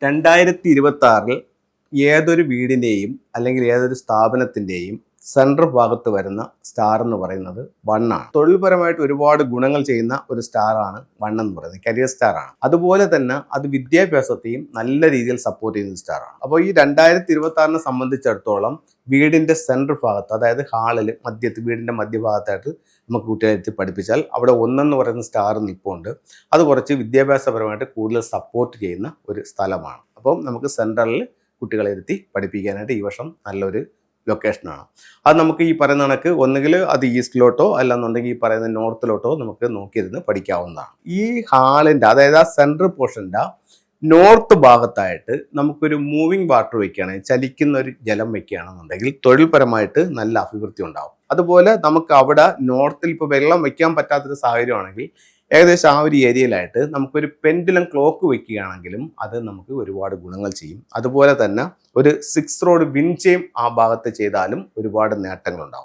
2026 ഏതൊരു വീടിൻ്റെയും അല്ലെങ്കിൽ ഏതൊരു സ്ഥാപനത്തിൻ്റെയും സെൻട്രൽ ഭാഗത്ത് വരുന്ന സ്റ്റാർ എന്ന് പറയുന്നത് 1 ആണ്. തൊഴിൽപരമായിട്ട് ഒരുപാട് ഗുണങ്ങൾ ചെയ്യുന്ന ഒരു സ്റ്റാറാണ് 1 എന്ന് പറയുന്നത്, കരിയർ സ്റ്റാർ ആണ്. അതുപോലെ തന്നെ അത് വിദ്യാഭ്യാസത്തെയും നല്ല രീതിയിൽ സപ്പോർട്ട് ചെയ്യുന്ന സ്റ്റാറാണ്. അപ്പോൾ ഈ 2026 സംബന്ധിച്ചിടത്തോളം വീടിൻ്റെ സെൻട്രൽ ഭാഗത്ത്, അതായത് ഹാളിൽ വീടിൻ്റെ മധ്യഭാഗത്തായിട്ട് നമുക്ക് കുട്ടികളെ എത്തി പഠിപ്പിച്ചാൽ അവിടെ 1 എന്ന് പറയുന്ന സ്റ്റാർ നിൽപ്പുണ്ട്. അത് കുറച്ച് വിദ്യാഭ്യാസപരമായിട്ട് കൂടുതൽ സപ്പോർട്ട് ചെയ്യുന്ന ഒരു സ്ഥലമാണ്. അപ്പം നമുക്ക് സെൻട്രലിൽ കുട്ടികളെ ഇരുത്തി പഠിപ്പിക്കാനായിട്ട് ഈ വർഷം നല്ലൊരു ലൊക്കേഷനാണ്. അത് നമുക്ക് ഈ പറയുന്ന കണക്ക് ഒന്നുകിൽ അത് ഈസ്റ്റിലോട്ടോ അല്ലെന്നുണ്ടെങ്കിൽ ഈ പറയുന്ന നോർത്തിലോട്ടോ നമുക്ക് നോക്കിയിരുന്ന് പഠിക്കാവുന്നതാണ്. ഈ ഹാളിൻ്റെ, അതായത് ആ സെൻട്രൽ പോർഷൻ്റെ നോർത്ത് ഭാഗത്തായിട്ട് നമുക്കൊരു മൂവിങ് വാട്ടർ വയ്ക്കുകയാണെങ്കിൽ, ചലിക്കുന്ന ഒരു ജലം വയ്ക്കുകയാണെന്നുണ്ടെങ്കിൽ തൊഴിൽപരമായിട്ട് നല്ല അഭിവൃദ്ധി ഉണ്ടാകും. അതുപോലെ നമുക്ക് അവിടെ നോർത്തിൽ ഇപ്പോൾ വെള്ളം വയ്ക്കാൻ പറ്റാത്തൊരു സാഹചര്യമാണെങ്കിൽ ഏകദേശം ആ ഒരു ഏരിയയിലായിട്ട് നമുക്കൊരു പെൻഡുലം ക്ലോക്ക് വയ്ക്കുകയാണെങ്കിലും അത് നമുക്ക് ഒരുപാട് ഗുണങ്ങൾ ചെയ്യും. അതുപോലെ തന്നെ ഒരു 6 റോഡ് വിൻചെയിം ആ ഭാഗത്ത് ചെയ്താലും ഒരുപാട് നേട്ടങ്ങളുണ്ടാകും.